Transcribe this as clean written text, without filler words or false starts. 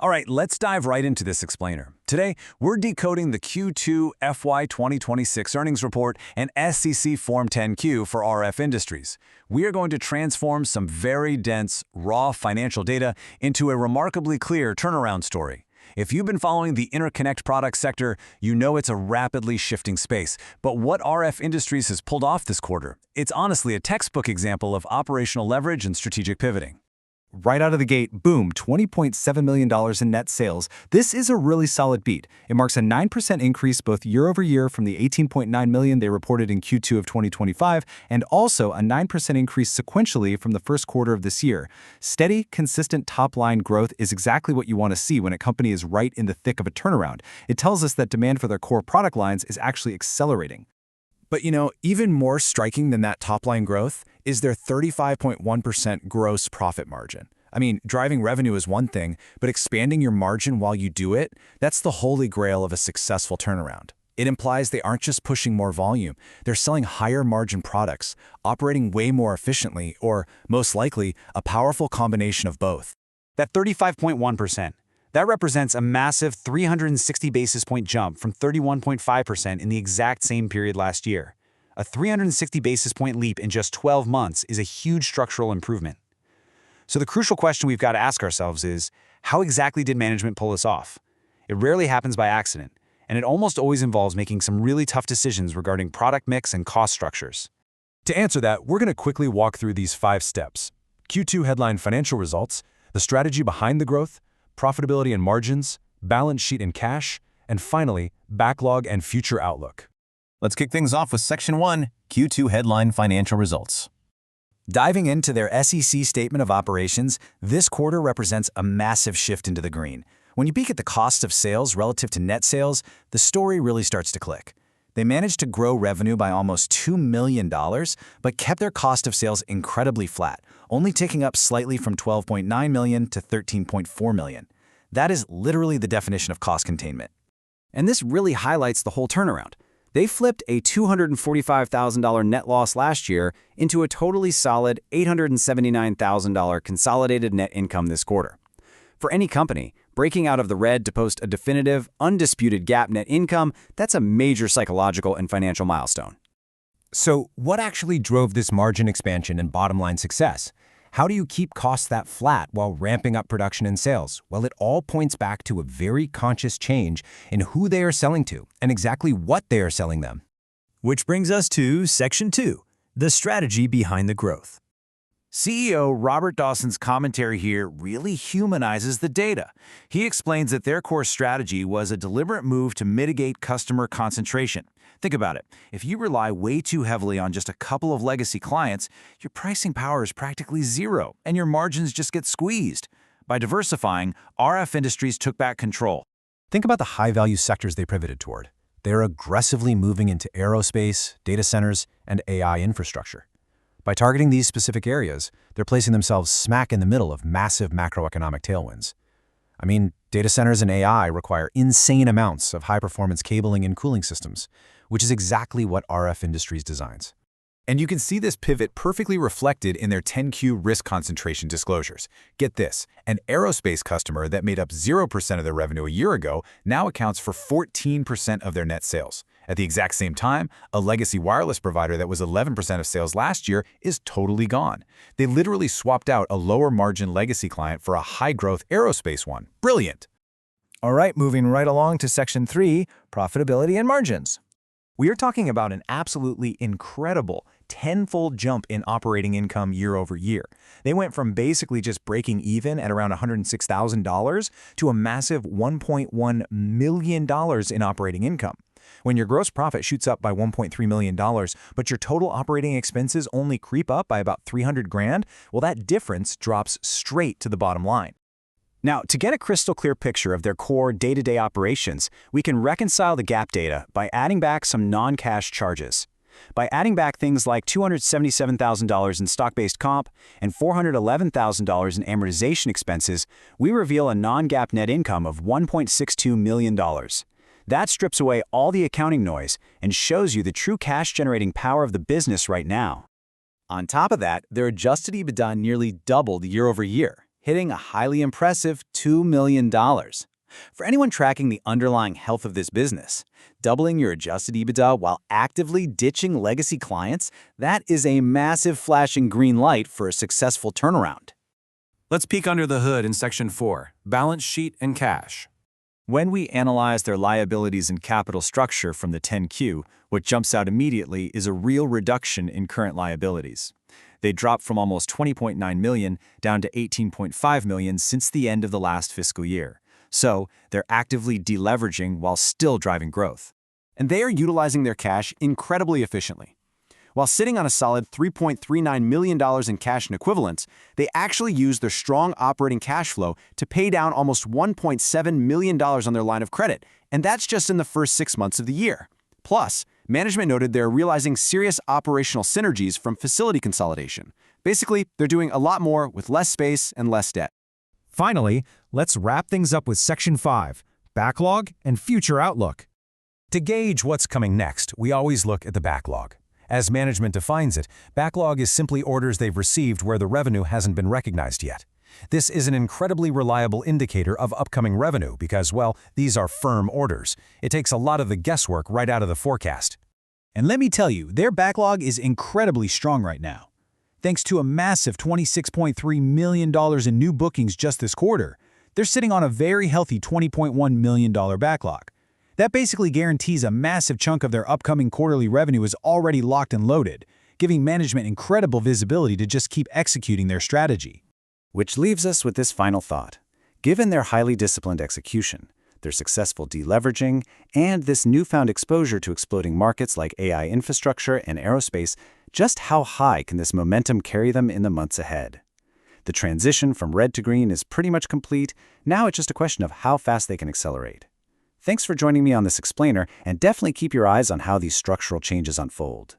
All right, let's dive right into this explainer. Today, we're decoding the Q2 FY 2026 earnings report and SEC Form 10-Q for RF Industries. We are going to transform some very dense, raw financial data into a remarkably clear turnaround story. If you've been following the interconnect product sector, you know it's a rapidly shifting space. But what RF Industries has pulled off this quarter, it's honestly a textbook example of operational leverage and strategic pivoting. Right out of the gate, boom, $20.7 million in net sales. This is a really solid beat. It marks a 9% increase both year over year from the $18.9 million they reported in Q2 of 2025, and also a 9% increase sequentially from the first quarter of this year. Steady, consistent top-line growth is exactly what you want to see when a company is right in the thick of a turnaround. It tells us that demand for their core product lines is actually accelerating. But even more striking than that top-line growth is their 35.1% gross profit margin. I mean, driving revenue is one thing, but expanding your margin while you do it, that's the holy grail of a successful turnaround. It implies they aren't just pushing more volume, they're selling higher margin products, operating way more efficiently, or, most likely, a powerful combination of both. That 35.1%. That represents a massive 360 basis point jump from 31.5% in the exact same period last year. A 360 basis point leap in just 12 months is a huge structural improvement. So the crucial question we've got to ask ourselves is, how exactly did management pull this off? It rarely happens by accident, and it almost always involves making some really tough decisions regarding product mix and cost structures. To answer that, we're going to quickly walk through these 5 steps. Q2 headline financial results, the strategy behind the growth, profitability and margins, balance sheet and cash, and finally, backlog and future outlook. Let's kick things off with Section 1, Q2 Headline Financial Results. Diving into their SEC Statement of Operations, this quarter represents a massive shift into the green. When you peek at the cost of sales relative to net sales, the story really starts to click. They managed to grow revenue by almost $2 million, but kept their cost of sales incredibly flat, only ticking up slightly from $12.9 million to $13.4 million. That is literally the definition of cost containment. And this really highlights the whole turnaround. They flipped a $245,000 net loss last year into a totally solid $879,000 consolidated net income this quarter. For any company, breaking out of the red to post a definitive, undisputed GAAP net income, that's a major psychological and financial milestone. So, what actually drove this margin expansion and bottom-line success? How do you keep costs that flat while ramping up production and sales? Well, it all points back to a very conscious change in who they are selling to and exactly what they are selling them. Which brings us to Section 2, the strategy behind the growth. CEO Robert Dawson's commentary here really humanizes the data. He explains that their core strategy was a deliberate move to mitigate customer concentration. Think about it. If you rely way too heavily on just a couple of legacy clients, your pricing power is practically zero, and your margins just get squeezed. By diversifying, RF Industries took back control. Think about the high-value sectors they pivoted toward. They're aggressively moving into aerospace, data centers, and AI infrastructure. By targeting these specific areas, they're placing themselves smack in the middle of massive macroeconomic tailwinds. I mean, data centers and AI require insane amounts of high-performance cabling and cooling systems, which is exactly what RF Industries designs. And you can see this pivot perfectly reflected in their 10Q risk concentration disclosures. Get this, an aerospace customer that made up 0% of their revenue a year ago now accounts for 14% of their net sales. At the exact same time, a legacy wireless provider that was 11% of sales last year is totally gone. They literally swapped out a lower-margin legacy client for a high-growth aerospace one. Brilliant! All right, moving right along to Section 3, profitability and margins. We are talking about an absolutely incredible tenfold jump in operating income year over year. They went from basically just breaking even at around $106,000 to a massive $1.1 million in operating income. When your gross profit shoots up by $1.3 million, but your total operating expenses only creep up by about $300,000, well, that difference drops straight to the bottom line. Now, to get a crystal clear picture of their core day-to-day operations, we can reconcile the GAAP data by adding back some non-cash charges. By adding back things like $277,000 in stock-based comp and $411,000 in amortization expenses, we reveal a non-GAAP net income of $1.62 million. That strips away all the accounting noise and shows you the true cash-generating power of the business right now. On top of that, their adjusted EBITDA nearly doubled year over year, hitting a highly impressive $2 million. For anyone tracking the underlying health of this business, doubling your adjusted EBITDA while actively ditching legacy clients, that is a massive flashing green light for a successful turnaround. Let's peek under the hood in Section 4, Balance Sheet and Cash. When we analyze their liabilities and capital structure from the 10Q, what jumps out immediately is a real reduction in current liabilities. They dropped from almost $20.9 million down to $18.5 million since the end of the last fiscal year. So, they're actively deleveraging while still driving growth. And they are utilizing their cash incredibly efficiently. While sitting on a solid $3.39 million in cash and equivalents, they actually used their strong operating cash flow to pay down almost $1.7 million on their line of credit, and that's just in the first 6 months of the year. Plus, management noted they're realizing serious operational synergies from facility consolidation. Basically, they're doing a lot more with less space and less debt. Finally, let's wrap things up with Section 5, Backlog and Future Outlook. To gauge what's coming next, we always look at the backlog. As management defines it, backlog is simply orders they've received where the revenue hasn't been recognized yet. This is an incredibly reliable indicator of upcoming revenue because, well, these are firm orders. It takes a lot of the guesswork right out of the forecast. And let me tell you, their backlog is incredibly strong right now. Thanks to a massive $26.3 million in new bookings just this quarter, they're sitting on a very healthy $20.1 million backlog. That basically guarantees a massive chunk of their upcoming quarterly revenue is already locked and loaded, giving management incredible visibility to just keep executing their strategy. Which leaves us with this final thought. Given their highly disciplined execution, their successful deleveraging, and this newfound exposure to exploding markets like AI infrastructure and aerospace, just how high can this momentum carry them in the months ahead? The transition from red to green is pretty much complete. Now it's just a question of how fast they can accelerate. Thanks for joining me on this explainer, and definitely keep your eyes on how these structural changes unfold.